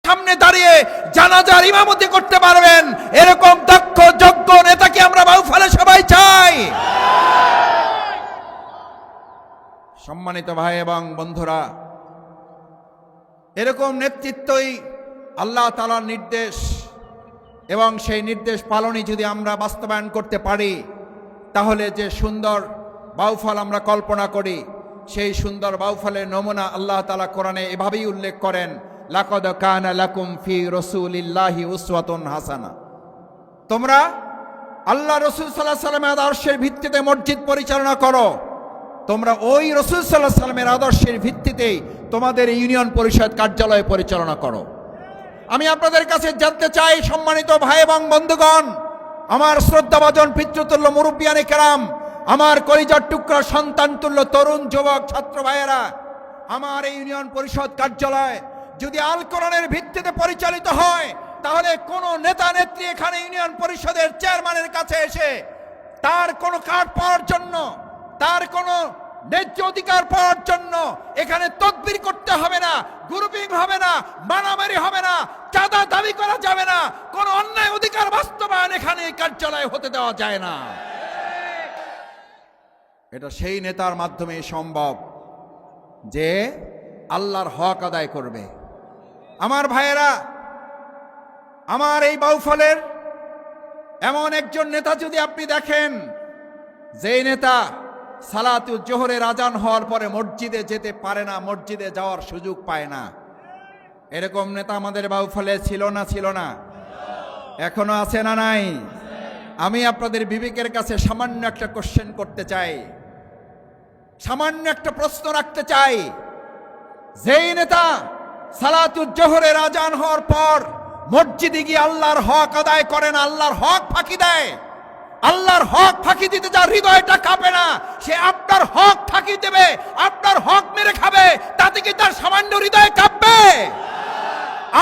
সামনে দাঁড়িয়ে জানাজার ইমামতি করতে পারবেন এরকম দক্ষ যোগ্য নেতাকে আমরা বাউফলে সবাই চাই। সম্মানিত ভাই এবং বন্ধুরা, এরকম নেতৃত্বই আল্লাহ তাআলার নির্দেশ, এবং সেই নির্দেশ পালনই যদি আমরা বাস্তবায়ন করতে পারি, তাহলে যে সুন্দর বাউফল আমরা কল্পনা করি, সেই সুন্দর বাউফলের নমুনা আল্লাহ তাআলা কোরআনে এভাবেই উল্লেখ করেন, লাকাদ কানা লাকুম ফি রাসূলিল্লাহি উসওয়াতুন হাসানা। তোমরা আল্লাহ রাসূল সাল্লাল্লাহু আলাইহি সাল্লামের আদর্শের ভিত্তিতে মসজিদ পরিচালনা করো, তোমরা ওই রাসূল সাল্লাল্লাহু আলাইহি সাল্লামের আদর্শের ভিত্তিতেই তোমাদের ইউনিয়ন পরিষদ কার্যালয় পরিচালনা করো। আমি আপনাদের কাছে জানতে চাই, সম্মানিত ভাই এবং বন্ধুগণ, আমার শ্রদ্ধাভাজন পিতৃতুল্য মুরব্বিয়ানে কেরাম, আমার কলিজার টুকরা সন্তান তুল্য তরুণ যুবক ছাত্র ভাইয়েরা, আমার এই ইউনিয়ন পরিষদ কার্যালয় যদি আল কোরআনের ভিত্তিতে পরিচালিত হয়, তাহলে কোন নেতা নেত্রী এখানে ইউনিয়ন পরিষদের চেয়ারম্যানের কাছে এসে তার কোনো কার্ড পাওয়ার জন্য, তার কোনো ন্যায্য অধিকার পাওয়ার জন্য এখানে তদবির করতে হবে না, গ্রুপিং হবে না, মারামারি হবে না, চাঁদা দাবি করা যাবে না, কোন অন্যায় অধিকার বাস্তবায়ন এখানে এই কার্যালয়ে হতে দেওয়া যায় না। এটা সেই নেতার মাধ্যমে সম্ভব যে আল্লাহর হক আদায় করবে। আমার ভাইয়েরা, আমার এই বাউফলের এমন একজন নেতা যদি আপনি দেখেন, যেই নেতা সালাতুল জোহরের আজান হওয়ার পরে মসজিদে যেতে পারে না, মসজিদে যাওয়ার সুযোগ পায় না, এরকম নেতা আমাদের বাউফলে ছিল না? এখনো আছে না নাই? আমি আপনাদের বিবেকের কাছে সামান্য একটা কোশ্চেন করতে চাই, সামান্য একটা প্রশ্ন রাখতে চাই। যেই নেতা সালাতুল জোহরের আজান হওয়ার পর মসজিদে গিয়ে আল্লাহর হক আদায় করেন, আল্লাহর হক ফাঁকি দেয়, আল্লাহর হক ফাঁকি দিতে যার হৃদয়টা কাঁপে না, সে আপনার হক ফাঁকি দেবে, আপনার হক মেরে খাবে, তাতে কি তার সামান্য হৃদয় কাঁপবে?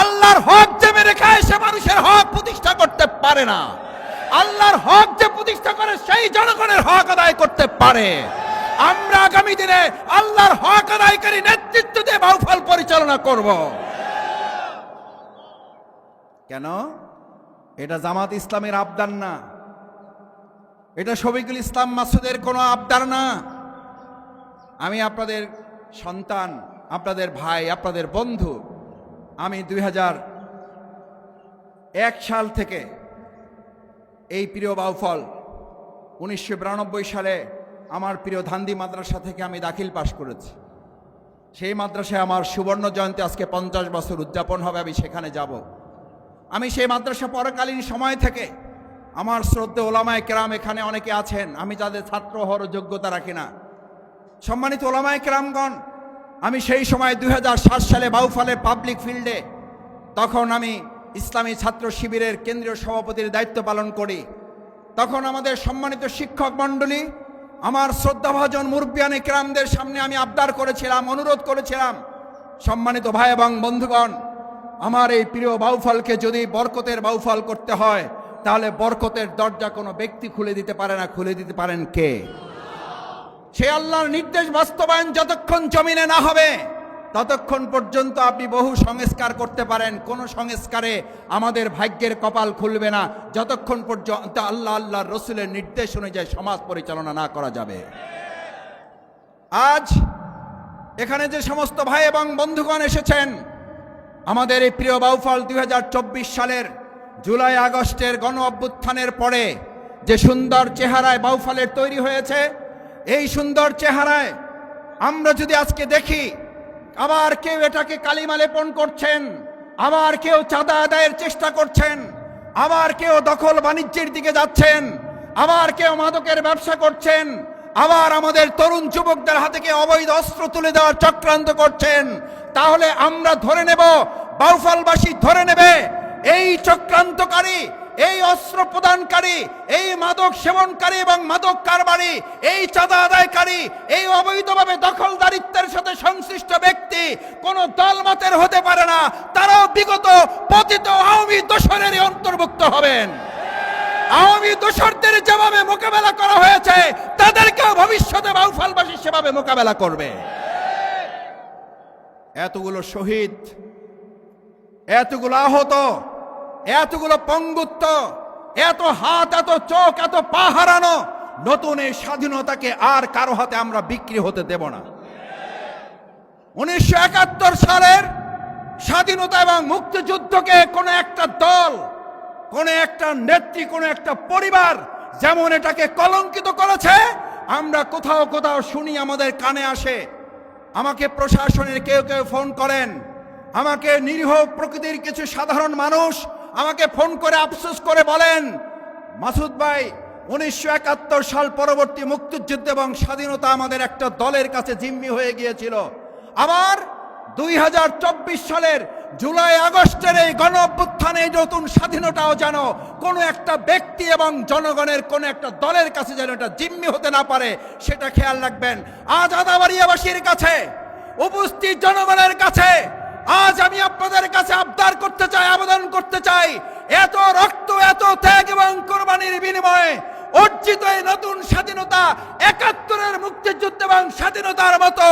আল্লাহর হক যে মেরে খায় সে মানুষের হক প্রতিষ্ঠা করতে পারে না। আল্লাহর হক যে প্রতিষ্ঠা করে সেই জনগণের হক আদায় করতে পারে। আমরা আগামী দিনে আল্লাহর হক আদায়কারী নেতৃত্ব দিয়ে বাউফল পরিচালনা করব। কেন? এটা জামাত ইসলামের আবদার না, এটা শফিকুল ইসলাম মাসুদের কোনো আবদার না। আমি আপনাদের সন্তান, আপনাদের ভাই, আপনাদের বন্ধু। আমি 2001 সাল থেকে এই প্রিয় বাউফল, 1992 সালে আমার প্রিয় ধান্দি মাদ্রাসা থেকে আমি দাখিল পাশ করেছি। সেই মাদ্রাসায় আমার সুবর্ণ জয়ন্তী আজকে 50 বছর উদযাপন হবে, আমি সেখানে যাব। আমি সেই মাদ্রাসা পরকালীন সময় থেকে আমার শ্রদ্ধেয় ওলামায়ে কেরাম এখানে অনেকে আছেন, আমি যাদের ছাত্র হওয়ার যোগ্যতা রাখি না। সম্মানিত ওলামায়ে কেরামগণ, আমি সেই সময় 2007 সালে বাউফলের পাবলিক ফিল্ডে, তখন আমি ইসলামী ছাত্র শিবিরের কেন্দ্রীয় সভাপতির দায়িত্ব পালন করি। তখন আমাদের সম্মানিত শিক্ষক মণ্ডলী, আমার শ্রদ্ধাভাজন মুরব্বিয়ানে কেরামদের সামনে আমি আবদার করেছিলাম, অনুরোধ করেছিলাম, সম্মানিত ভাই এবং বন্ধুগণ, আমার এই প্রিয় বাউফলকে যদি বরকতের বাউফল করতে হয়, তাহলে বরকতের দরজা কোনো ব্যক্তি খুলে দিতে পারে না, খুলে দিতে পারেন কে? সে আল্লাহর নির্দেশ বাস্তবায়ন যতক্ষণ জমিনে না হবে, ততক্ষণ পর্যন্ত আপনি বহু সংস্কার করতে পারেন, কোন সংস্কারে আমাদের ভাগ্যের কপাল খুলবে না যতক্ষণ পর্যন্ত আল্লাহর রসুলের নির্দেশ অনুযায়ী সমাজ পরিচালনা না করা যাবে। আজ এখানে যে সমস্ত ভাই এবং বন্ধুগণ এসেছেন, আমাদের এই প্রিয় বাউফল 2024 সালের জুলাই আগস্টের গণ অভ্যুত্থানের পরে যে সুন্দর চেহারায় বাউফলের তৈরি হয়েছে, এই সুন্দর চেহারায় আমরা যদি আজকে দেখি, আবার কেউ এটাকে কালিমা লেপন করছেন, আবার কেউ চাঁদা আদায়ের চেষ্টা করছেন, আবার কেউ দখল বাণিজ্যের দিকে যাচ্ছেন, আবার কেউ মাদকের ব্যবসা করছেন, আবার আমাদের তরুণ যুবকদের হাতে কেউ অবৈধ অস্ত্র তুলে দেওয়ার চক্রান্ত করছেন, তাহলে আমরা ধরে নেব, বাউফলবাসী ধরে নেবে, এই চক্রান্তকারী, এই অস্ত্র প্রদানকারী, এই মাদক সেবনকারী এবং মাদক কারবারি, এই চাঁদা আদায়কারী, এই অবৈধভাবে দখলদারিত্বের সাথে সংশ্লিষ্ট ব্যক্তি কোন দলমতের হতে পারে না। তারাও বিগত পতিত আওয়ামী দোসরের অন্তর্ভুক্ত হবেন। আওয়ামী দোসরদের যেভাবে মোকাবেলা করা হয়েছে, তাদেরকেও ভবিষ্যতে বাউফলবাসী সেভাবে মোকাবেলা করবে। এতগুলো শহীদ, এতগুলো আহত, এতগুলো পঙ্গুত্ব, এত হাত, এত চোখ, এত পা হারানো, নতুন এই স্বাধীনতাকে আর কারো হাতে আমরা বিক্রি হতে দেব না। 1971 সালের স্বাধীনতা এবং মুক্তিযুদ্ধকে কোনো একটা দল, কোনো একটা নেত্রী, কোনো একটা পরিবার যেমন এটাকে কলঙ্কিত করেছে, আমরা কোথাও কোথাও শুনি, আমাদের কানে আসে। আমাকে প্রশাসনের কেউ কেউ ফোন করেন, আমাকে নিরীহ প্রকৃতির কিছু সাধারণ মানুষ আমাকে ফোন করে আফসোস করে বলেন, মাসুদ ভাই, 1971 সাল পরবর্তী মুক্তিযুদ্ধ এবং স্বাধীনতা আমাদের একটা দলের কাছে জিম্মি হয়ে গিয়েছিল। আবার 2024 সালের জুলাই আগস্টের এই গণ অভ্যুত্থানে নতুন স্বাধীনতাও যেন কোনো একটা ব্যক্তি এবং জনগণের কোনো একটা দলের কাছে যেন এটা জিম্মি হতে না পারে, সেটা খেয়াল রাখবেন। আজ আদাবাড়িয়াবাসীর কাছে, উপস্থিত জনগণের কাছে আজ আমি আপনাদের কাছে আবদার করতে চাই, আবেদন করতে চাই, এত রক্ত, এত ত্যাগ এবং কোরবানির বিনিময়ে অর্জিত এই নতুন স্বাধীনতা 71-এর মুক্তিযুদ্ধ এবং স্বাধীনতার মতো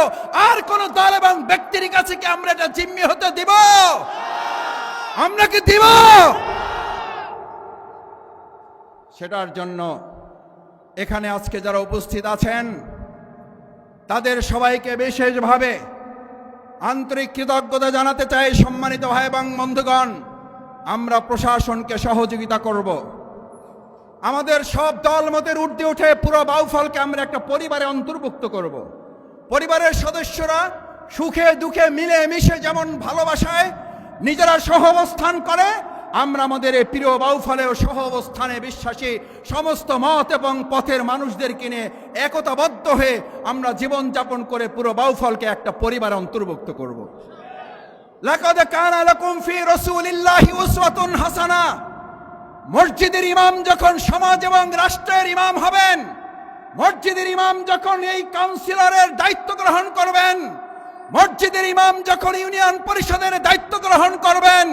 আর কোন দল এবং ব্যক্তির কাছে কি আমরা এটা জিম্মি হতে দিব? আমরা কি দিব? সেটার জন্য এখানে আজকে যারা উপস্থিত আছেন তাদের সবাইকে বিশেষভাবে আন্তরিক কৃতজ্ঞতা জানাতে চাই। সম্মানিত ভাই এবং বন্ধুগণ, আমরা প্রশাসনকে সহযোগিতা করব। আমাদের সব দল মতের ঊর্ধ্বে উঠে পুরো বাউফলকে আমরা একটা পরিবারে অন্তর্ভুক্ত করব। পরিবারের সদস্যরা সুখে দুঃখে মিলে মিশে যেমন ভালোবাসায় নিজেরা সহ অবস্থান করে, আমরা আমাদের এই প্রিয় বাউফলেও সহ অবস্থানে বিশ্বাসী সমস্ত মত এবং পথের মানুষদেরকে নিয়ে একতাবদ্ধ হয়ে আমরা জীবনযাপন করে পুরো বাউফলকে একটা পরিবারে অন্তর্ভুক্ত করব। লাকাদ কানা লাকুম ফি রাসূলিল্লাহি উসওয়াতুন হাসানা। মসজিদের ইমাম যখন সমাজ এবং রাষ্ট্রের ইমাম হবেন, মসজিদের ইমাম যখন এই কাউন্সিলরের দায়িত্ব গ্রহণ করবেন, মসজিদের ইমাম যখন ইউনিয়ন পরিষদের দায়িত্ব গ্রহণ করবেন,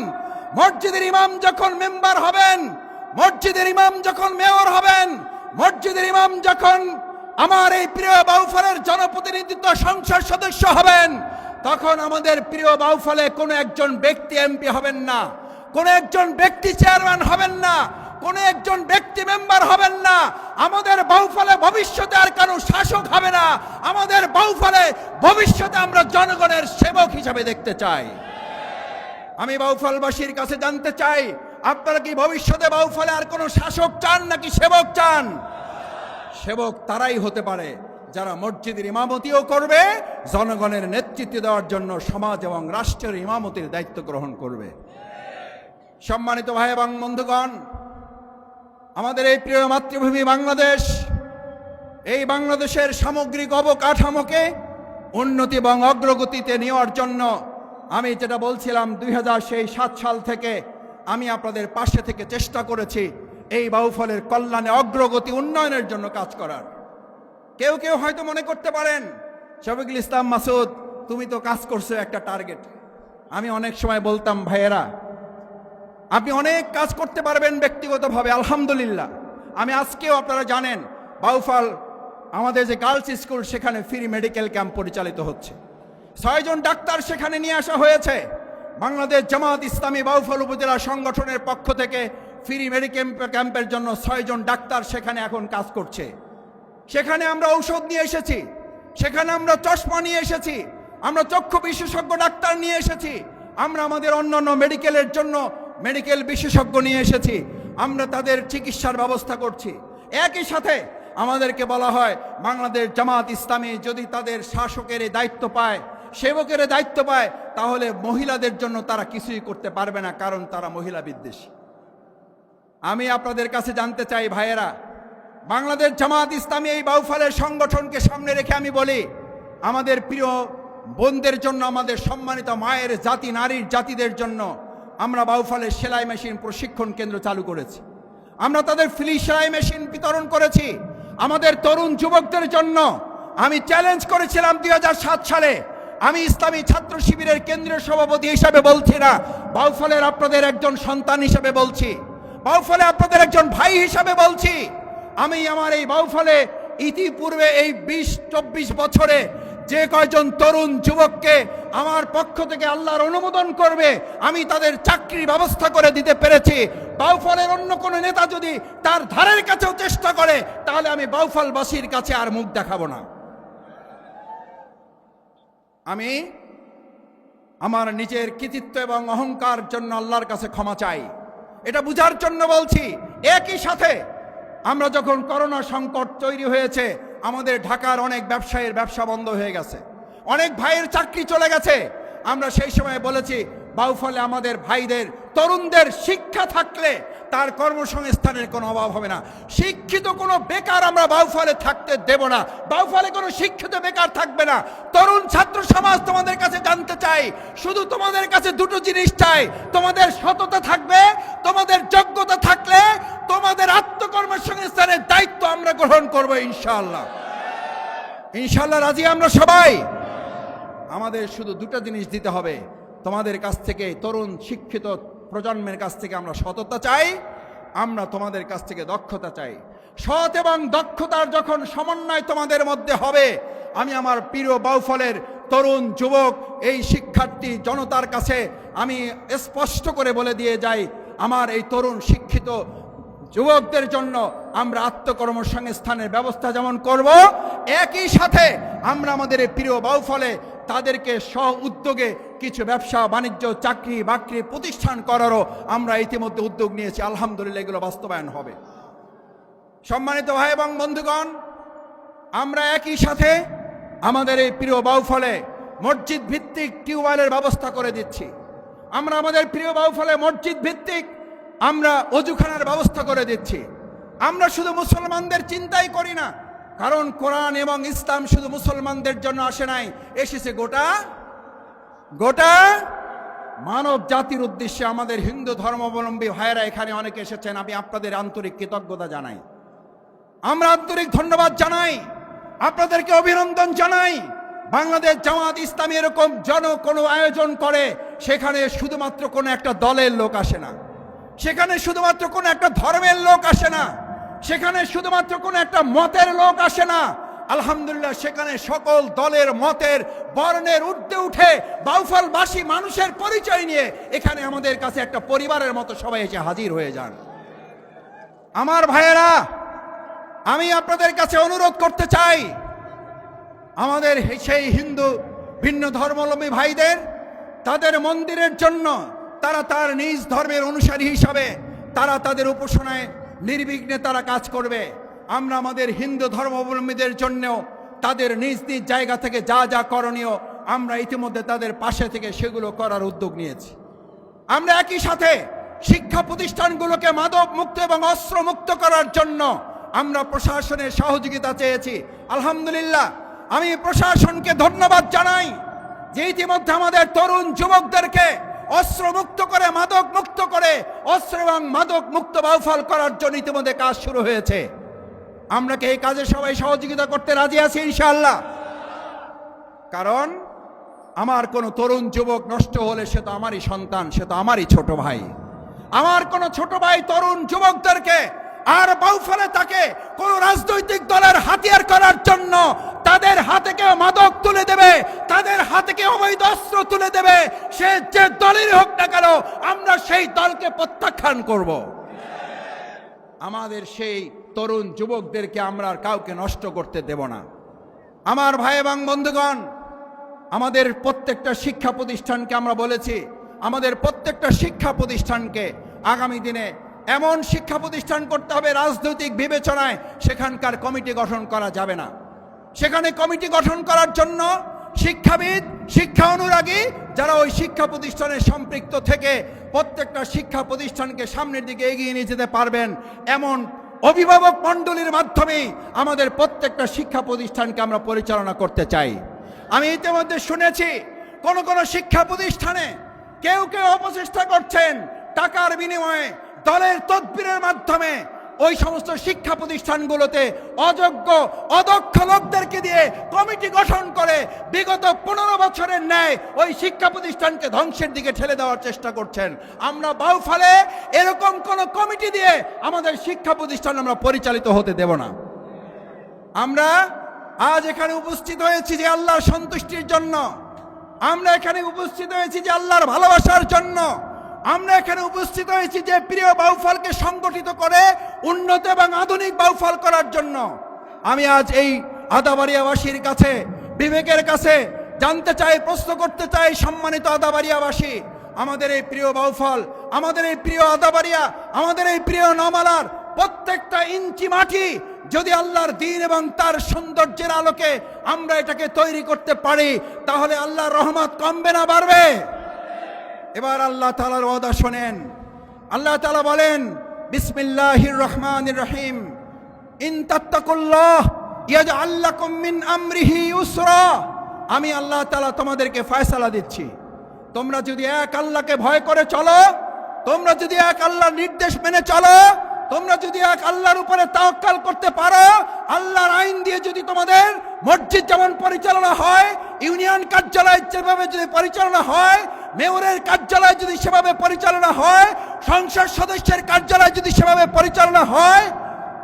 মসজিদের ইমাম যখন মেম্বার হবেন, মসজিদের ইমাম যখন মেয়র হবেন, মসজিদের ইমাম যখন আমার এই প্রিয় বাউফলের জনপ্রতিনিধিত্ব সংসদ সদস্য হবেন, তখন আমাদের প্রিয় বাউফলে কোনো একজন ব্যক্তি এমপি হবেন না, কোনো একজন ব্যক্তি চেয়ারম্যান হবেন না, কোনো একজন ব্যক্তি মেম্বার হবেন না। আমাদের বাউফলে ভবিষ্যতে আর কারো শাসক হবে না। আমাদের বাউফলে ভবিষ্যতে আমরা জনগণের সেবক হিসাবে দেখতে চাই। আমি বাউফলবাসীর কাছে জানতে চাই, আপনারা কি ভবিষ্যতে বাউফলে আর কোনো শাসক চান নাকি সেবক চান? সেবক তারাই হতে পারে যারা মসজিদের ইমামতিও করবে, জনগণের নেতৃত্ব দেওয়ার জন্য সমাজ এবং রাষ্ট্রের ইমামতির দায়িত্ব গ্রহণ করবে। সম্মানিত ভাই এবং বন্ধুগণ, আমাদের এই প্রিয় মাতৃভূমি বাংলাদেশ, এই বাংলাদেশের সামগ্রিক অবকাঠামোকে উন্নতি এবং অগ্রগতিতে নেওয়ার জন্য আমি যেটা বলছিলাম 2007 সাল থেকে আমি আপনাদের পাশে থেকে চেষ্টা করেছি এই বাউফলের কল্যাণে অগ্রগতি উন্নয়নের জন্য কাজ করার। কেউ কেউ হয়তো মনে করতে পারেন, শফিকুল ইসলাম মাসুদ, তুমি তো কাজ করছো একটা টার্গেট। আমি অনেক সময় বলতাম, ভাইয়েরা, আপনি অনেক কাজ করতে পারবেন ব্যক্তিগতভাবে, আলহামদুলিল্লাহ। আমি আজকেও আপনারা জানেন বাউফল আমাদের যে গার্লস স্কুল, সেখানে ফ্রি মেডিকেল ক্যাম্প পরিচালিত হচ্ছে। 6 জন ডাক্তার সেখানে নিয়ে আসা হয়েছে। বাংলাদেশ জামাত ইসলামী বাউফল উপজেলা সংগঠনের পক্ষ থেকে ফ্রি মেডিকেল ক্যাম্পের জন্য 6 জন ডাক্তার সেখানে এখন কাজ করছে। সেখানে আমরা ঔষধ নিয়ে এসেছি, সেখানে আমরা চশমা নিয়ে এসেছি, আমরা চক্ষু বিশেষজ্ঞ ডাক্তার নিয়ে এসেছি, আমরা আমাদের অন্যান্য মেডিকেলের জন্য মেডিকেল বিশেষজ্ঞ নিয়ে এসেছি। আমরা তাদের চিকিৎসার ব্যবস্থা করছি। একই সাথে আমাদেরকে বলা হয়, বাংলাদেশ জামাত ইসলামী যদি তাদের শাসকের দায়িত্ব পায়, সেবকের দায়িত্ব পায়, তাহলে মহিলাদের জন্য তারা কিছুই করতে পারবে না, কারণ তারা মহিলা বিদ্বেষী। আমি আপনাদের কাছে জানতে চাই, ভাইয়েরা, বাংলাদেশ জামাত ইসলামী এই বাউফলের সংগঠনকে সামনে রেখে আমি বলি, আমাদের প্রিয় বোনদের জন্য, আমাদের সম্মানিত মায়ের জাতি, নারীর জাতিদের জন্য আমরা বাউফলের সেলাই মেশিন প্রশিক্ষণ কেন্দ্র চালু করেছি। আমরা তাদের ফ্রি সেলাই মেশিন বিতরণ করেছি। আমাদের তরুণ যুবকদের জন্য আমি চ্যালেঞ্জ করেছিলাম 2007 সালে। আমি ইসলামী ছাত্র শিবিরের কেন্দ্রীয় সভাপতি হিসাবে বলছি না, বাউফলের আপনাদের একজন সন্তান হিসাবে বলছি, বাউফলে আপনাদের একজন ভাই হিসাবে বলছি। আমি আমার এই বাউফলে ইতিপূর্বে এই 20-24 বছরে যে কয়জন তরুণ যুবককে আমার পক্ষ থেকে আল্লাহর অনুমোদন করবে আমি তাদের চাকরির ব্যবস্থা করে দিতে পেরেছি। বাউফলের অন্য কোনো নেতা যদি তার ধারের কাছেও চেষ্টা করে তাহলে আমি বাউফলবাসীর কাছে আর মুখ দেখাবো না। আমি আমার নিজের কৃতিত্ব এবং অহংকার জন্য আল্লাহর কাছে ক্ষমা চাই। এটা বুঝার জন্য বলছি। একই সাথে আমরা যখন করোনা সংকট তৈরি হয়েছে, আমাদের ঢাকার অনেক ব্যবসায়ীর ব্যবসা বন্ধ হয়ে গেছে, অনেক ভাইয়ের চাকরি চলে গেছে। আমরা সেই সময় বলেছি বাউফলে আমাদের ভাইদের তরুণদের শিক্ষা থাকলে তার কর্মসংস্থানের কোনো অভাব হবে না। শিক্ষিত কোনো বেকার আমরা বাউফলে থাকতে দেব না। বাউফলে কোনো শিক্ষিত বেকার থাকবে না। তরুণ ছাত্র সমাজ তোমাদের কাছে জানতে চাই, শুধু তোমাদের কাছে দুটো জিনিস চাই। তোমাদের সততা থাকবে, তোমাদের যোগ্যতা থাকলে তোমাদের আত্মকর্মসংস্থানের দায়িত্ব আমরা গ্রহণ করব ইনশাআল্লাহ। ইনশাআল্লাহ রাজি আমরা সবাই। আমাদের শুধু দুটো জিনিস দিতে হবে। তোমাদের কাছ থেকে, তরুণ শিক্ষিত প্রজন্মের কাছ থেকে আমরা সততা চাই, আমরা তোমাদের কাছ থেকে দক্ষতা চাই। সৎ এবং দক্ষতার যখন সমন্বয় তোমাদের মধ্যে হবে, আমি আমার প্রিয় বাউফলের তরুণ যুবক এই শিক্ষার্থী জনতার কাছে আমি স্পষ্ট করে বলে দিয়ে যাই, আমার এই তরুণ শিক্ষিত যুবকদের জন্য আমরা আত্মকর্মসংস্থানের ব্যবস্থা যেমন করব, একই সাথে আমরা আমাদের এই প্রিয় বাউফলে তাদেরকে স্ব উদ্যোগে কিছু ব্যবসা বাণিজ্য চাকরি বাকরি প্রতিষ্ঠান করারও আমরা ইতিমধ্যে উদ্যোগ নিয়েছি। আলহামদুলিল্লাহ এগুলো বাস্তবায়ন হবে। সম্মানিত ভাই এবং বন্ধুগণ, আমরা একই সাথে আমাদের এই প্রিয় বাউফলে মসজিদ ভিত্তিক টিউবওয়েলের ব্যবস্থা করে দিচ্ছি। আমরা আমাদের প্রিয় বাউফলে মসজিদ ভিত্তিক আমরা অজুখানার ব্যবস্থা করে দিচ্ছি। আমরা শুধু মুসলমানদের চিন্তাই করি না, কারণ কোরআন এবং ইসলাম শুধু মুসলমানদের জন্য আসে নাই, এসেছে গোটা গোটা মানব জাতির উদ্দেশ্যে। আমাদের হিন্দু ধর্মাবলম্বী ভাইয়েরা এখানে অনেকে এসেছেন, আমি আপনাদের আন্তরিক কৃতজ্ঞতা জানাই, আমরা আন্তরিক ধন্যবাদ জানাই, আপনাদেরকে অভিনন্দন জানাই। বাংলাদেশ জামাত ইসলামী এরকম কোনো আয়োজন করে, সেখানে শুধুমাত্র কোনো একটা দলের লোক আসে না, সেখানে শুধুমাত্র কোনো একটা ধর্মের লোক আসে না, সেখানে শুধুমাত্র কোনো একটা মতের লোক আসে না। আলহামদুলিল্লাহ সেখানে সকল দলের মতের বর্ণের ঊর্ধ্বে উঠে বাউফলবাসী মানুষের পরিচয় নিয়ে এখানে আমাদের কাছে একটা পরিবারের মতো সবাই এসে হাজির হয়ে যান। আমার ভাইয়েরা, আমি আপনাদের কাছে অনুরোধ করতে চাই, আমাদের সেই হিন্দু ভিন্ন ধর্মাবলম্বী ভাইদের তাদের মন্দিরের জন্য তারা তার নিজ ধর্মের অনুসারী হিসাবে তারা তাদের উপাসনায় নির্বিঘ্নে তারা কাজ করবে। আমরা আমাদের হিন্দু ধর্মাবলম্বীদের জন্যও তাদের নিজ নিজ জায়গা থেকে যা যা করণীয় আমরা ইতিমধ্যে তাদের পাশে থেকে সেগুলো করার উদ্যোগ নিয়েছি। আমরা একই সাথে শিক্ষা প্রতিষ্ঠানগুলোকে মাদক মুক্ত এবং অস্ত্র মুক্ত করার জন্য আমরা প্রশাসনের সহযোগিতা চেয়েছি। আলহামদুলিল্লাহ আমি প্রশাসনকে ধন্যবাদ জানাই যে ইতিমধ্যে আমাদের তরুণ যুবকদেরকে অস্ত্র মুক্ত করে, মাদক মুক্ত করে, অস্ত্র এবং মাদক মুক্ত বাউফল করার জন্য ইতিমধ্যে কাজ শুরু হয়েছে। আমরা কি এই কাজে সবাই সহযোগিতা করতে রাজি আছি ইনশাআল্লাহ? কারণ আমার কোনো তরুণ যুবক নষ্ট হলে সে তো আমারই সন্তান, সে তো আমারই ছোট ভাই। আমার কোনো ছোট ভাই তরুণ যুবকদেরকে আর বাউফলে তাকে কোন রাজনৈতিক দলের হাতিয়ার করার জন্য তাদের হাতে কেউ মাদক তুলে দেবে, তাদের হাতে কেউ অবৈধ অস্ত্র তুলে দেবে, সে যে দলের হোক না কেন আমরা সেই দলকে প্রত্যাখ্যান করব। আমাদের সেই তরুণ যুবকদেরকে আমরা আর কাউকে নষ্ট করতে দেব না। আমার ভাই এবং বন্ধুগণ, আমাদের প্রত্যেকটা শিক্ষা প্রতিষ্ঠানকে আমরা বলেছি, আমাদের প্রত্যেকটা শিক্ষা প্রতিষ্ঠানকে আগামী দিনে এমন শিক্ষা প্রতিষ্ঠান করতে হবে রাজনৈতিক বিবেচনায় সেখানকার কমিটি গঠন করা যাবে না। সেখানে কমিটি গঠন করার জন্য শিক্ষাবিদ, শিক্ষা অনুরাগী যারা ওই শিক্ষা প্রতিষ্ঠানে সম্পৃক্ত থেকে প্রত্যেকটা শিক্ষা প্রতিষ্ঠানকে সামনের দিকে এগিয়ে নিয়ে যেতে পারবেন এমন অভিভাবক মণ্ডলীর মাধ্যমে আমাদের প্রত্যেকটা শিক্ষা প্রতিষ্ঠানকে আমরা পরিচালনা করতে চাই। আমি ইতিমধ্যে শুনেছি কোন কোন শিক্ষা প্রতিষ্ঠানে কেউ কেউ অপচেষ্টা করছেন টাকার বিনিময়ে দলের তদবিরের মাধ্যমে ওই সমস্ত শিক্ষা প্রতিষ্ঠানগুলোতে অযোগ্য অদক্ষ লোকদেরকে দিয়ে কমিটি গঠন করে বিগত 15 বছরের ন্যায় ওই শিক্ষা প্রতিষ্ঠানকে ধ্বংসের দিকে ঠেলে দেওয়ার চেষ্টা করছেন। আমরা বাউফলে এরকম কোন কমিটি দিয়ে আমাদের শিক্ষা প্রতিষ্ঠান আমরা পরিচালিত হতে দেব না। আমরা আজ এখানে উপস্থিত হয়েছি যে আল্লাহর সন্তুষ্টির জন্য, আমরা এখানে উপস্থিত হয়েছি যে আল্লাহর ভালোবাসার জন্য, আমরা এখানে উপস্থিত হয়েছি যে প্রিয় বাউফলকে সংগঠিত করে উন্নত এবং আধুনিক বাউফল করার জন্য। আমি আজ এই আদাবাড়িয়াবাসীর কাছে, বিবেকের কাছে জানতে চাই, প্রশ্ন করতে চাই, সম্মানিত আদাবাড়িয়াবাসী, আমাদের এই প্রিয় বাউফল, আমাদের এই প্রিয় আদাবাড়িয়া, আমাদের এই প্রিয় নমালার প্রত্যেকটা ইঞ্চি মাটি যদি আল্লাহর দ্বীন এবং তার সৌন্দর্যের আলোকে আমরা এটাকে তৈরি করতে পারি, তাহলে আল্লাহর রহমত কমবে না বাড়বে? এবার আল্লাহ তাআলার ওয়াদা শোনেন। আল্লাহ তাআলা বলেন, বিসমিল্লাহির রহমানির রহিম, ইন তাত্তাকুল্লাহ ইয়াজআল লাকুম মিন আমরিহি ইউসরা। আমি আল্লাহ তাআলা তোমাদেরকে ফয়সালা দিচ্ছি, তোমরা যদি এক আল্লাহকে ভয় করে চলো, তোমরা যদি এক আল্লাহর নির্দেশ মেনে চলো, তোমরা যদি এক আল্লাহর উপরে তাওয়াক্কাল করতে পারো, আল্লাহর আইন দিয়ে যদি তোমাদের মসজিদ যেমন পরিচালনা হয়, ইউনিয়ন কার্যালয় যেভাবে যদি পরিচালনা হয়, মেয়রের কার্যালয় যদি সেভাবে পরিচালনা হয়, সংসদ সদস্যের কার্যালয় যদি সেভাবে পরিচালনা হয়,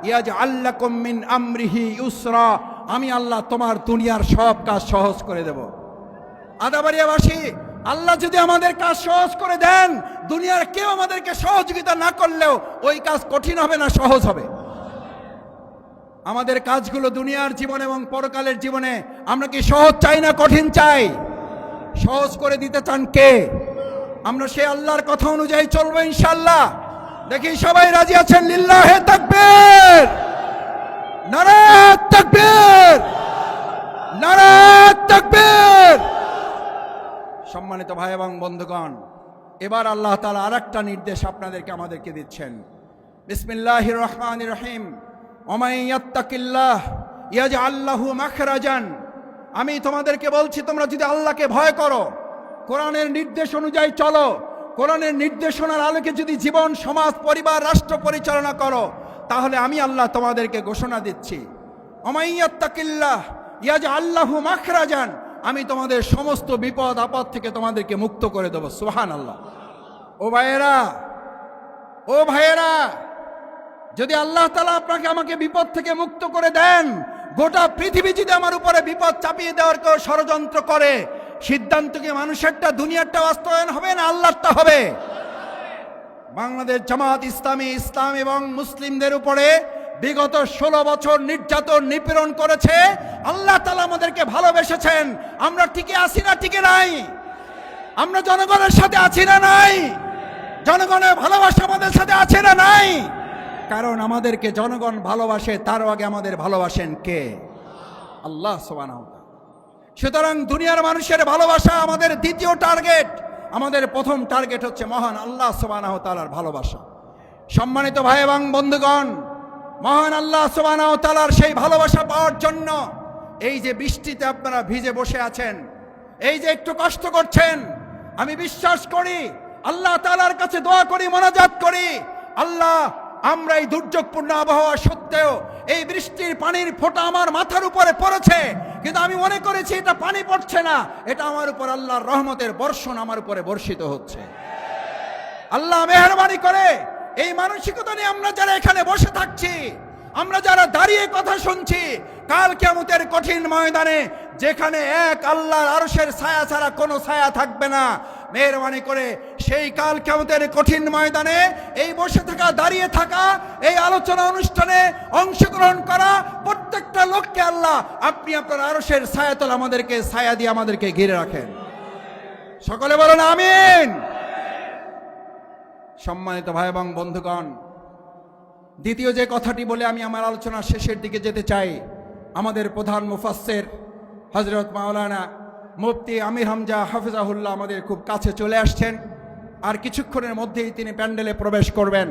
ইয়াজআল লাকুম মিন আমরিহি ইউসরা, আমি আল্লাহ তোমার দুনিয়ার সব কাজ সহজ করে দেব। আদাবাড়িয়াবাসী, আল্লাহ যদি আমাদের কাজ সহজ করে দেন, দুনিয়ার কেউ আমাদেরকে সহযোগিতা না করলেও ওই কাজ কঠিন হবে না, সহজ হবে। আমাদের কাজগুলো দুনিয়ার জীবনে এবং পরকালের জীবনে আমরা কি সহজ চাই না কঠিন চাই? সহজ করে দিতে চান কে? আমরা সেই আল্লাহর কথা অনুযায়ী চলবো ইনশাআল্লাহ। দেখি সবাই রাজি আছেন? লিল্লাহে তাকবীর, নারায়ে তাকবীর, নারায়ে তাকবীর। সম্মানিত ভাই এবং বন্ধুগণ, এবার আল্লাহ তাআলা আরেকটা নির্দেশ আপনাদেরকে আমাদেরকে দিচ্ছেন। বিসমিল্লাহির রহমানির রহিম, ওয়া ইয়াত্তাকিল্লাহ ইয়াজআল লাহু মাখরাজান। আমি তোমাদেরকে বলছি, তোমরা যদি আল্লাহকে ভয় করো, কোরআনের নির্দেশ অনুযায়ী চলো, কোরআনের নির্দেশনার আলোকে যদি জীবন, সমাজ, পরিবার, রাষ্ট্র পরিচালনা করো, তাহলে আমি আল্লাহ তোমাদেরকে ঘোষণা দিচ্ছি, ওয়া ইয়াত্তাকিল্লাহ ইয়াজআল লাহু মাখরাজান, আমি তোমাদের সমস্ত বিপদ আপদ থেকে তোমাদেরকে মুক্ত করে দেব। সুবহানাল্লাহ। ও ভাইয়েরা, ও ভাইয়েরা, যদি আল্লাহ তাআলা আপনাকে আমাকে বিপদ থেকে মুক্ত করে দেন, গোটা পৃথিবী যদি আমার উপরে বিপদ চাপিয়ে দেওয়ার কেউ ষড়যন্ত্র করে, সিদ্ধান্ত কি মানুষেরটা, দুনিয়ারটা বাস্তবায়ন হবে না আল্লাহরটা হবে? বাংলাদেশ জামাত ইসলামী, ইসলাম এবং মুসলিমদের উপরে বিগত 16 বছর নির্যাতন নিপীড়ন করেছে। আল্লাহ তাআলা আমাদেরকে ভালোবেসেছেন। আমরা টিকে আছি না টিকে নাই? আমরা জনগণের সাথে আছি না নাই? জনগণের ভালোবাসা আমাদের সাথে আছে না নাই? কারণ আমাদেরকে জনগণ ভালোবাসে, তার আগে আমাদের ভালোবাসেন কে? আল্লাহ সুবহানাহু ওয়া তাআলা। সুতরাং দুনিয়ার মানুষের ভালোবাসা আমাদের দ্বিতীয় টার্গেট, আমাদের প্রথম টার্গেট হচ্ছে মহান আল্লাহ সুবহানাহু ওয়া তাআলার ভালোবাসা। সম্মানিত ভাই এবং বন্ধুগণ, মহান আল্লাহ সুবহানাহু ওয়া তাআলার সেই ভালোবাসা পাওয়ার জন্য এই যে বৃষ্টিতে আপনারা ভিজে বসে আছেন, এই যে একটু কষ্ট করছেন, আমি বিশ্বাস করি, আল্লাহ তাআলার কাছে দোয়া করি, মোনাজাত করি, আল্লাহ, আমরা এই দুর্যোগপূর্ণ আবহাওয়া সত্ত্বেও এই বৃষ্টির পানির ফোঁটা আমার মাথার উপরে পড়েছে, কিন্তু আমি মনে করেছি এটা পানি পড়ছে না, এটা আমার উপর আল্লাহর রহমতের বর্ষণ আমার উপরে বর্ষিত হচ্ছে। আল্লাহ মেহেরবানি করে এই মানসিকতা নিয়ে আমরা যারা এখানে বসে থাকছি, আমরা যারা দাঁড়িয়ে কথা শুনছি, কাল কিয়ামতের কঠিন ময়দানে যেখানে এক আল্লাহর আরশের ছায়া ছাড়া কোনো ছায়া থাকবে না, মেহেরবানি করে সেই কাল কিয়ামতের কঠিন ময়দানে এই বসে থাকা, দাঁড়িয়ে থাকা, এই আলোচনা অনুষ্ঠানে অংশগ্রহণ করা প্রত্যেকটা লোককে আল্লাহ আপনি আপনার আরশের ছায়াতল আমাদেরকে ছায়া দিয়ে আমাদেরকে ঘিরে রাখেন। সকলে বলেন আমিন। সম্মানিত ভাই এবং বন্ধুগণ, দ্বিতীয় যে কথাটি বলে আমি আমার আলোচনার শেষের দিকে যেতে চাই, আমাদের প্রধান মুফাসসির হযরত মাওলানা মুফতি আমির হামজা হাফিজাহুল্লাহ আমাদের খুব কাছে চলে আসছেন। আর কিছুক্ষণের মধ্যেই তিনি প্যান্ডেলে প্রবেশ করবেন।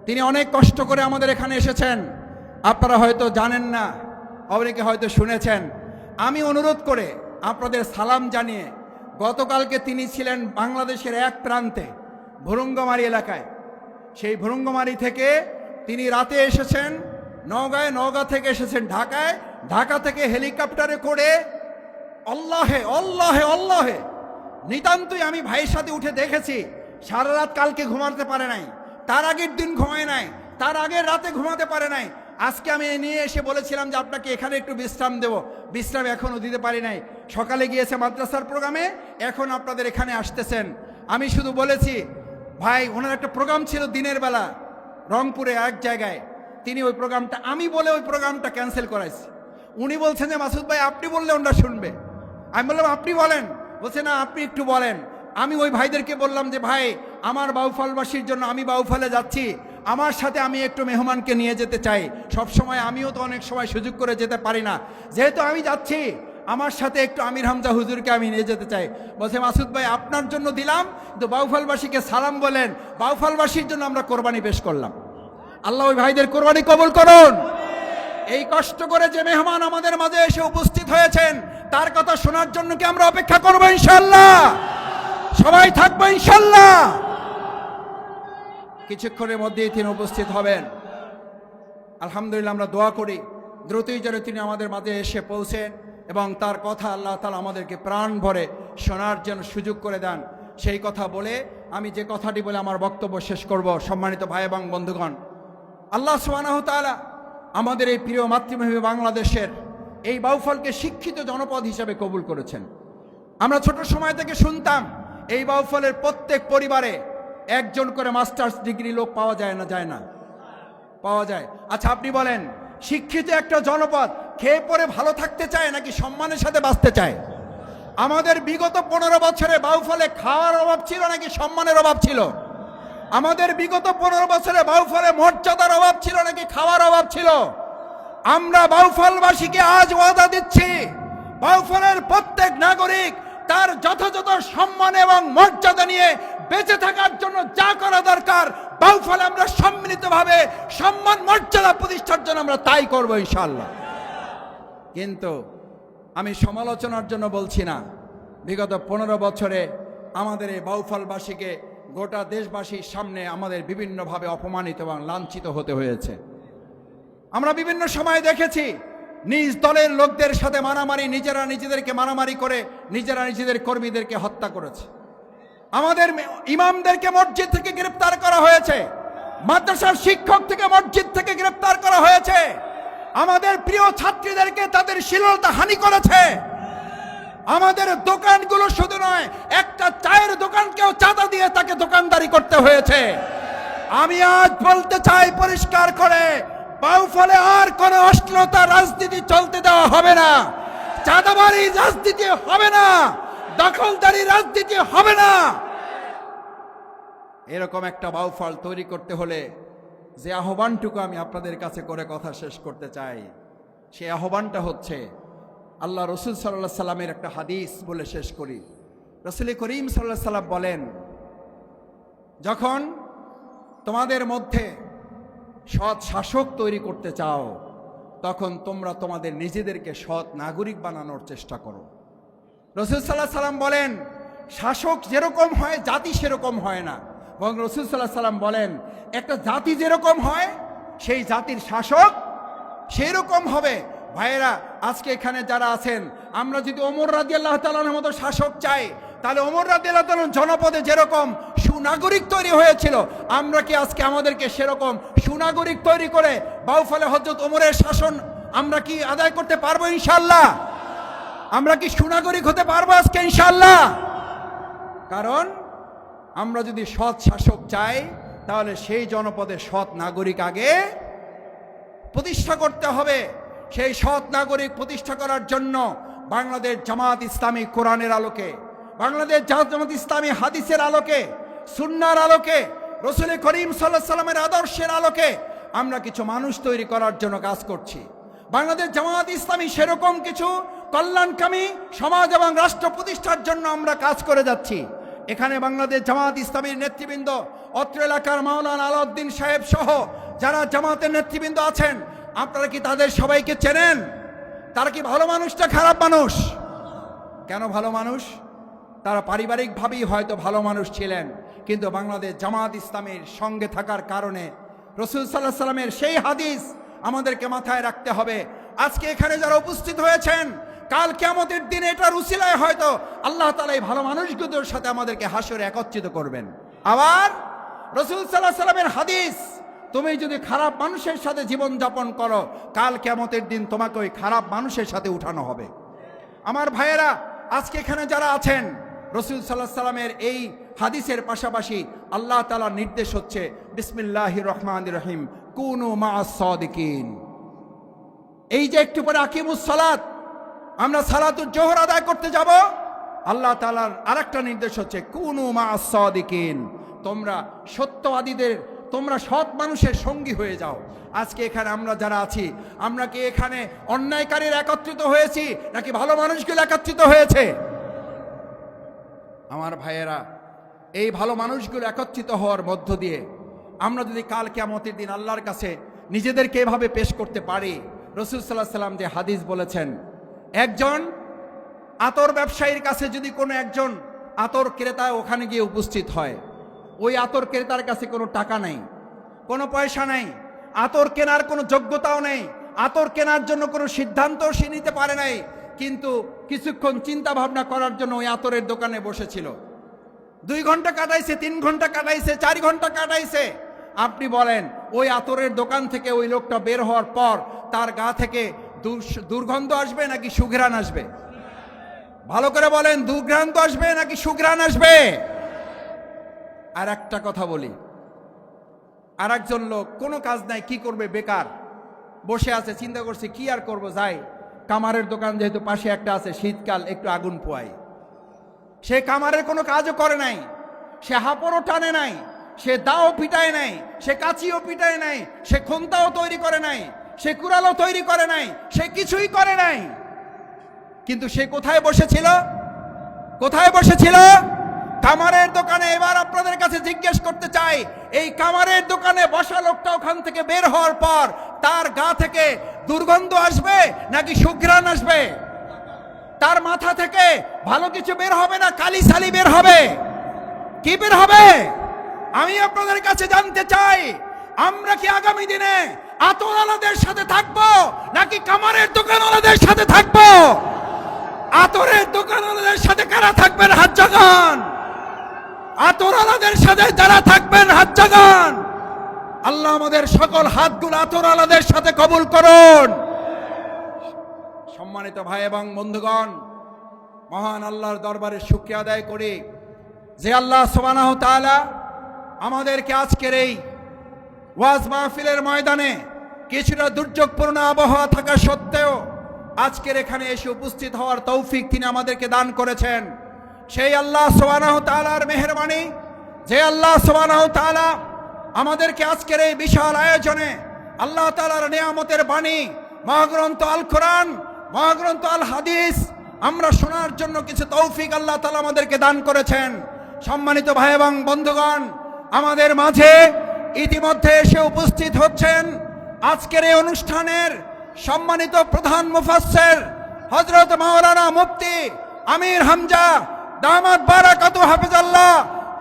তিনি অনেক কষ্ট করে আমাদের এখানে এসেছেন, আপনারা হয়তো জানেন না, অনেকে হয়তো শুনেছেন। আমি অনুরোধ করে আপনাদের সালাম জানিয়ে, গতকালকে তিনি ছিলেন বাংলাদেশের এক প্রান্তে ভুরুঙ্গমারি এলাকায়, সেই ভুরুঙ্গমারি থেকে তিনি রাতে এসেছেন নওগাঁয়, নওগাঁ থেকে এসেছেন ঢাকায়, ঢাকা থেকে হেলিকপ্টারে করে আল্লাহে আল্লাহে আল্লাহে নিতান্তই আমি ভাইয়ের সাথে উঠে দেখেছি, সারা রাত কালকে ঘুমাতে পারে নাই, তার আগের দিন ঘুমায় নাই, তার আগের রাতে ঘুমাতে পারে নাই। আজকে আমি নিয়ে এসে বলেছিলাম যে আপনাকে এখানে একটু বিশ্রাম দেব, বিশ্রাম এখনও দিতে পারি নাই। সকালে গিয়েছে মাদ্রাসার প্রোগ্রামে, এখন আপনাদের এখানে আসতেছেন। আমি শুধু বলেছি ভাই, ওনার একটা প্রোগ্রাম ছিল দিনের বেলা রংপুরে এক জায়গায়, তিনি ওই প্রোগ্রামটা, আমি বলে ওই প্রোগ্রামটা ক্যান্সেল করাইছি। উনি বলছেন যে মাসুদ ভাই আপনি বললে ওনারা শুনবে। আমি বললাম আপনি বলেন। বলছে না আপনি একটু বলেন। আমি ওই ভাইদেরকে বললাম যে ভাই, আমার বাউফলবাসীর জন্য আমি বাউফলে যাচ্ছি, আমার সাথে আমি একটু মেহমানকে নিয়ে যেতে চাই। সব সময় আমিও তো অনেক সময় সুযোগ করে যেতে পারি না, যেহেতু আমি যাচ্ছি আমার সাথে একটু আমির হামজা হুজুরকে আমি নিয়ে যেতে চাই। বলছে মাসুদ ভাই আপনার জন্য দিলাম, কিন্তু বাউফলবাসীকে সালাম বলেন, বাউফলবাসীর জন্য আমরা কোরবানি পেশ করলাম। আল্লাহ ওই ভাইদের কোরবানি কবুল করুন। এই কষ্ট করে যে মেহমান আমাদের মাঝে এসে উপস্থিত হয়েছেন, তার কথা শোনার জন্য কি আমরা অপেক্ষা করবো ইনশাআল্লাহ? সবাই থাকবো ইনশাআল্লাহ। কিছুক্ষণের মধ্যেই তিনি উপস্থিত হবেন। আলহামদুলিল্লাহ, আমরা দোয়া করি দ্রুতই যেন তিনি আমাদের মাঝে এসে পৌঁছেন এবং তার কথা আল্লাহ তাআলা আমাদেরকে প্রাণ ভরে শোনার জন্য সুযোগ করে দেন। সেই কথা বলে আমি যে কথাটি বলে আমার বক্তব্য শেষ করব। সম্মানিত ভাই এবং বন্ধুগণ, আল্লাহ সুবহানাহু ওয়া তাআলা আমাদের এই প্রিয় মাতৃভূমি বাংলাদেশের এই বাউফলকে শিক্ষিত জনপদ হিসেবে কবুল করেছেন। আমরা ছোট সময় থেকে শুনতাম এই বাউফলের প্রত্যেক পরিবারে একজন করে মাস্টার্স ডিগ্রি লোক পাওয়া যায় না, যায় না? পাওয়া যায়। আচ্ছা আপনি বলেন, শিক্ষিত একটা জনপদ খেয়ে পরে ভালো থাকতে চায় নাকি সম্মানের সাথে বাঁচতে চায়? আমাদের বিগত 15 বছরে বাউফলে খাওয়ার অভাব ছিল নাকি সম্মানের অভাব ছিল? আমাদের বিগত 15 বছরে বাউফলে মর্যাদার অভাব ছিল নাকি খাওয়ার অভাব ছিল? আমরা বাউফলবাসীকে আজ ওয়াদা দিচ্ছি, বাউফলের প্রত্যেক নাগরিক তার যথাযথ সম্মান এবং মর্যাদা নিয়ে বেঁচে থাকার জন্য যা করা দরকার বাউফলে আমরা সম্মিলিতভাবে সম্মান মর্যাদা প্রতিষ্ঠার জন্য আমরা তাই করব ইনশাআল্লাহ। কিন্তু আমি সমালোচনার জন্য বলছি না। বিগত 15 বছরে আমাদের এই বাউফলবাসীকে গোটা দেশবাসীর সামনে আমাদের বিভিন্নভাবে অপমানিত এবং লাঞ্ছিত হতে হয়েছে। আমরা বিভিন্ন সময় দেখেছি নিজ দলের লোকদের সাথে মারামারি, নিজেরা নিজেদেরকে মারামারি করে নিজেরা নিজেদের কর্মীদেরকে হত্যা করেছে। আমাদের ইমামদেরকে মসজিদ থেকে গ্রেফতার করা হয়েছে, মাদ্রাসার শিক্ষক থেকে মসজিদ থেকে গ্রেফতার করা হয়েছে, আমাদের প্রিয় ছাত্রীদেরকে তাদের শ্লীলতা হানি করেছে। আমাদের দোকানগুলো শুধু নয়, একটা চায়ের দোকানকেও চাঁদা দিয়ে তাকে দোকানদারি করতে হয়েছে। আমি আজ বলতে চাই পরিষ্কার করে, বাউফলে আর কোন অশ্লীলতা রাজনীতি চলতে দেওয়া হবে না, চাঁদাবাড়ি রাজনীতি হবে না, দখলদারি রাজনীতি হবে না। এরকম একটা বাউফল তৈরি করতে হলে যে আহ্বানটুকু আমি আপনাদের কাছে করে কথা শেষ করতে চাই, সেই আহ্বানটা হচ্ছে আল্লাহ রসুল সাল্লাল্লাহু সাল্লামের একটা হাদিস বলে শেষ করি। রসুল করিম সাল্লাল্লাহু সাল্লাম বলেন, যখন তোমাদের মধ্যে সৎ শাসক তৈরি করতে চাও তখন তোমরা তোমাদের নিজেদেরকে সৎ নাগরিক বানানোর চেষ্টা করো। রসুল সাল্লাল্লাহু আলাইহি সাল্লাম বলেন, শাসক যেরকম হয় জাতি সেরকম হয় না, এবং রসুল সাল্লাল্লাহু আলাইহি সাল্লাম বলেন একটা জাতি যেরকম হয় সেই জাতির শাসক সেই রকম হবে। ভাইয়েরা, আজকে এখানে যারা আছেন, আমরা যদি ওমর রাদিয়াল্লাহু তাআলার মতো শাসক চাই, তাহলে ওমর রাদিয়াল্লাহু তাআলা জনপদে যেরকম সুনাগরিক তৈরি হয়েছিল, আমরা কি আজকে আমাদেরকে সেরকম সুনাগরিক তৈরি করে বাউফলে হযরত ওমরের শাসন আমরা কি আদায় করতে পারবো ইনশাআল্লাহ? আমরা কি সুনাগরিক হতে পারবো আজকে ইনশাআল্লাহ? কারণ আমরা যদি সৎ শাসক চাই তাহলে সেই জনপদে সৎ নাগরিক আগে প্রতিষ্ঠা করতে হবে। সেই সৎ নাগরিক প্রতিষ্ঠা করার জন্য বাংলাদেশ জামাত ইসলামী কোরআনের আলোকে, বাংলাদেশ জামাত ইসলামী হাদিসের আলোকে, সুন্নাহর আলোকে, রাসূল করিম সাল্লাল্লাহু আলাইহি সাল্লামের আদর্শের আলোকে আমরা কিছু মানুষ তৈরি করার জন্য কাজ করছি। বাংলাদেশ জামাত ইসলামী সেরকম কিছু কল্যাণকামী সমাজ এবং রাষ্ট্র প্রতিষ্ঠার জন্য আমরা কাজ করে যাচ্ছি। এখানে বাংলাদেশ জামাত ইসলামীর নেতৃবৃন্দ, অত্র এলাকার মাওলানা আলাউদ্দিন সাহেব সহ যারা জামাতের নেতৃবৃন্দ আছেন, আপনারা কি তাদের সবাইকে চেনেন? তারা কি ভালো মানুষ না খারাপ মানুষ? কেন ভালো মানুষ? তারা পারিবারিকভাবেই হয়তো ভালো মানুষ ছিলেন, কিন্তু বাংলাদেশ জামাত ইসলামীর সঙ্গে থাকার কারণে রাসূল সাল্লাল্লাহু আলাইহি সাল্লামের সেই হাদিস আমাদেরকে মাথায় রাখতে হবে। আজকে এখানে যারা উপস্থিত হয়েছেন, কাল কিয়ামতের দিনে এটার উসিলায় হয়তো আল্লাহ তাআলা এই ভালো মানুষগুলোর সাথে আমাদেরকে হাসরে একত্রিত করবেন। আবার রাসূল সাল্লাল্লাহু আলাইহি সাল্লামের হাদিস তুমি যদি খারাপ মানুষের সাথে জীবন যাপন করো, কাল কিয়ামতের দিন তোমাকে ওই খারাপ মানুষের সাথে উঠানো হবে। আমার ভাইয়েরা, আজকে এখানে যারা আছেন, রাসূল সাল্লাল্লাহু আলাইহি সাল্লামের এই হাদিসের পাশাপাশি আল্লাহ তাআলার নির্দেশ হচ্ছে বিসমিল্লাহির রহমানির রহিম, কুনু মা'আস সাদিকিন। এই যে একটু পরে আকিমুস সালাত, আমরা সালাতুল জোহর আদায় করতে যাব, আল্লাহ তাআলার আরেকটা নির্দেশ হচ্ছে কুনু মা'আস সাদিকিন, তোমরা সত্যবাদীদের, তোমরা সৎ মানুষের সঙ্গী হয়ে যাও। আজকে এখানে আমরা যারা আছি, আমরা কি এখানে অন্যায়কারীর একত্রিত হয়েছি নাকি ভালো মানুষগুলো একত্রিত হয়েছে? আমার ভাইয়েরা, এই ভালো মানুষগুলো একত্রিত হওয়ার মধ্য দিয়ে আমরা যদি কাল কিয়ামতের দিন আল্লাহর কাছে নিজেদেরকে এভাবে পেশ করতে পারি, রাসূল সাল্লাল্লাহু আলাইহি সাল্লাম যে হাদিস বলেছেন, একজন আতর ব্যবসায়ীর কাছে যদি কোনো একজন আতর ক্রেতা ওখানে গিয়ে উপস্থিত হয়, ওই আতর ক্রেতার কাছে কোনো টাকা নেই, কোনো পয়সা নেই, আতর কেনার কোনো যোগ্যতাও নেই, আতর কেনার জন্য কোনো সিদ্ধান্তও সে নিতে পারে নাই, কিন্তু কিছুক্ষণ চিন্তা ভাবনা করার জন্য ওই আতরের দোকানে বসেছিল। 2 ঘন্টা কাটাইছে, 3 ঘন্টা কাটাইছে, 4 ঘন্টা কাটাইছে। আপনি বলেন, ওই আতরের দোকান থেকে ওই লোকটা বের হওয়ার পর তার গা থেকে দুর্গন্ধ আসবে নাকি সুঘ্রাণ আসবে? ভালো করে বলেন, দুর্গন্ধ আসবে নাকি সুঘ্রাণ আসবে? আর একটা কথা বলি, আর একজন লোক কোনো কাজ নাই, কি করবে, বেকার বসে আছে, চিন্তা করছে কি আর করব, যাই কামারের দোকান যেহেতু পাশে একটা আছে, শীতকাল একটু আগুন পোয়াই। সে কামারের কোনো কাজও করে নাই, সে হাপড়ও টানে নাই, সে দাও পিটায় নাই, সে কাচিও পিটায় নাই, সে খুন্তাও তৈরি করে নাই, সে কুড়ালও তৈরি করে নাই, সে কিছুই করে নাই। কিন্তু সে কোথায় বসেছিল? কোথায় বসেছিল? কামারের দোকানে। এবার আপনাদের কাছে জিজ্ঞেস করতে চাই, এই কামারের দোকানে বসা লোকটা ওখান থেকে বের হওয়ার পর তার গা থেকে দুর্গন্ধ আসবে নাকি সুঘ্রাণ আসবে? তার মাথা থেকে ভালো কিছু বের হবে না কালি সালি বের হবে? কি বের হবে? আমি আপনাদের কাছে জানতে চাই, আমরা কি আগামী দিনে আতরওয়ালাদের সাথে থাকবো নাকি কামারের দোকানওয়ালাদের সাথে থাকবো? আতরের দোকানওয়ালাদের সাথে কারা থাকবেন? হাত জাগান। আতরওয়ালাদের সাথে যারা থাকবেন হাত জাগান। আল্লাহ আমাদের সকল হাতগুলো আতরওয়ালাদের সাথে কবুল করুন। সম্মানিত ভাই এবং বন্ধুগণ, মহান আল্লাহর দরবারে শুকরিয়া আদায় করি যে আল্লাহ সুবহানাহু তাআলা আমাদেরকে আজকের এই ওয়াজ মাহফিলের ময়দানে কিছুটা দুর্যোগপূর্ণ আবহাওয়া থাকা সত্ত্বেও আজকের এখানে এসে উপস্থিত হওয়ার তৌফিক তিনি আমাদেরকে দান করেছেন। সেই আল্লাহ সুবহানাহু তাআলার মেহেরবানি, যে আল্লাহ সুবহানাহু তাআলা আমাদেরকে আজকের এই বিশাল আয়োজনে আল্লাহ তাআলার নিয়ামতের বাণী মহাগ্রন্থ আল কোরআন, মহাগ্রন্থ আল হাদিস আমরা শোনার জন্য কিছু তৌফিক আল্লাহ তাআলা আমাদেরকে দান করেছেন। সম্মানিত ভাই এবং বন্ধুগণ, আমাদের মাঝে ইতিমধ্যে এসে উপস্থিত হচ্ছেন আজকের এই অনুষ্ঠানের সম্মানিত প্রধান মুফাসসির হযরত মাওলানা মুফতি আমির হামজা দামাত বারাকাতু হাফিজাল্লাহ।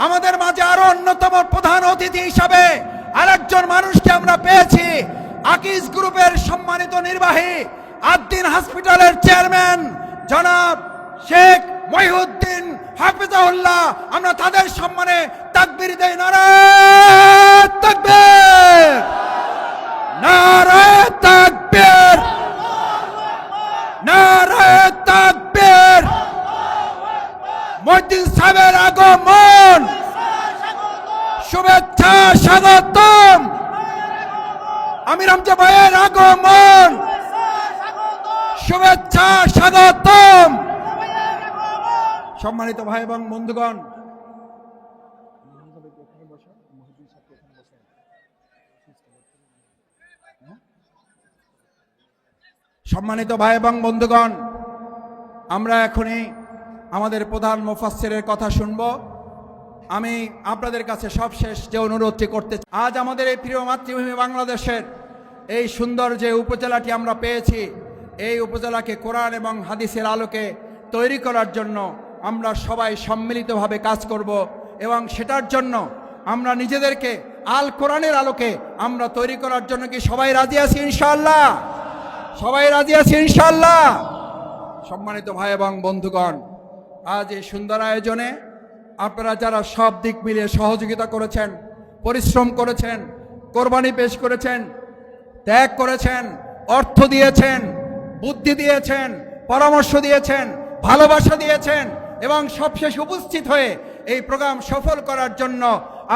আমাদের মাঝে আরো অন্যতম প্রধান অতিথি হিসাবে আরেকজন মানুষকে আমরা পেয়েছি, আকিজ গ্রুপের সম্মানিত নির্বাহী, আদ্দিন হসপিটালের চেয়ারম্যান জনাব শেখ মহিউদ্দিন হাফিজাহুল্লাহ। আমরা তাদের সম্মানে তাকবীর দেই। নারায়ে তাকবীর, নারায়ে তাকবীর, নারায়ে তাকবীর। মুফতি সাহেবের আগমন, শুভেচ্ছা স্বাগতম। আমির হামজা ভাইয়ের আগমন, শুভেচ্ছা স্বাগতম। সম্মানিত ভাই এবং বন্ধুগণ, সম্মানিত ভাই এবং বন্ধুগণ, আমরা এখনই আমাদের প্রধান মুফাসসিরের কথা শুনব। আমি আপনাদের কাছে সবশেষ যে অনুরোধটি করতে চাই, আজ আমাদের এই প্রিয় মাতৃভূমি বাংলাদেশের এই সুন্দর যে উপজেলাটি আমরা পেয়েছি, এই উপজেলাকে কোরআন এবং হাদিসের আলোকে তৈরি করার জন্য আমরা সবাই সম্মিলিতভাবে কাজ করব এবং সেটার জন্য আমরা নিজেদেরকে আল কোরআনের আলোকে আমরা তৈরি করার জন্য কি সবাই রাজি আছি ইনশাআল্লাহ? সবাই রাজি আছি ইনশাআল্লাহ? সম্মানিত ভাই এবং বন্ধুগণ, আজ এই সুন্দর আয়োজনে আপনারা যারা সব দিক মিলিয়ে সহযোগিতা করেছেন, পরিশ্রম করেছেন, কোরবানি পেশ করেছেন, ত্যাগ করেছেন, অর্থ দিয়েছেন, বুদ্ধি দিয়েছেন, পরামর্শ দিয়েছেন, ভালোবাসা দিয়েছেন এবং সবশেষ উপস্থিত হয়ে এই প্রোগ্রাম সফল করার জন্য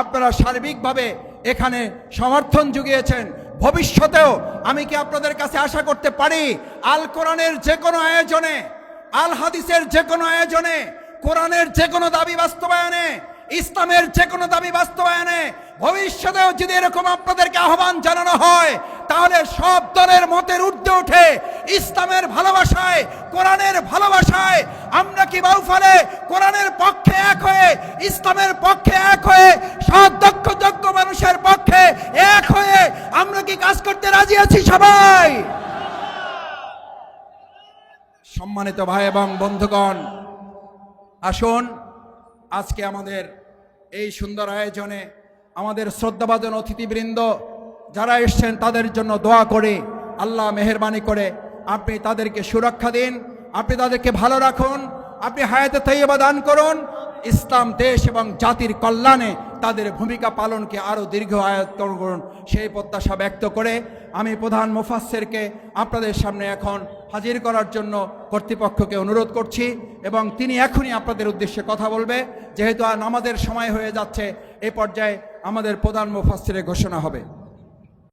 আপনারা সার্বিকভাবে এখানে সমর্থন জুগিয়েছেন। ভবিষ্যতেও আমি কি আপনাদের কাছে আশা করতে পারি আল কোরআনের যে কোনো আয়োজনে, আল হাদিসের যে কোনো আয়োজনে, কোরআনের যে কোনো দাবি বাস্তবায়নে, ইসলামের যে কোনো দাবি বাস্তবায়নে ভবিষ্যতেও যদি এরকম আপনাদেরকে আহ্বান জানানো হয়, তাহলে সব দলের মতের ঊর্ধ্বে উঠে ইসলামের ভালোবাসায়, কোরআনের ভালোবাসায় আমরা কি বাউফলে কোরআনের পক্ষে এক হয়ে, ইসলামের পক্ষে এক হয়ে, সৎ দক্ষ যোগ্য মানুষের পক্ষে এক হয়ে আমরা কি কাজ করতে রাজি আছি সবাই? সম্মানিত ভাই এবং বন্ধুগণ, আসুন আজকে আমাদের এই সুন্দর আয়োজনে আমাদের শ্রদ্ধাভাজন অতিথিবৃন্দ যারা এসছেন তাদের জন্য দোয়া করে আল্লাহ মেহেরবানি করে আপনি তাদেরকে সুরক্ষা দিন, আপনি তাদেরকে ভালো রাখুন, আপনি হায়াতে তাইয়্যিবা দান করুন, ইসলাম দেশ এবং জাতির কল্যাণে তাদের ভূমিকা পালনকে আরও দীর্ঘ আয়াত করুন, সেই প্রত্যাশা ব্যক্ত করে আমি প্রধান মুফাসসিরকে আপনাদের সামনে এখন হাজির করার জন্য কর্তৃপক্ষকে অনুরোধ করছি এবং তিনি এখনই আপনাদের উদ্দেশ্যে কথা বলবে। যেহেতু নামাজের সময় হয়ে যাচ্ছে, এই পর্যায়ে আমাদের প্রধান মুফাসসিরের ঘোষণা হবে।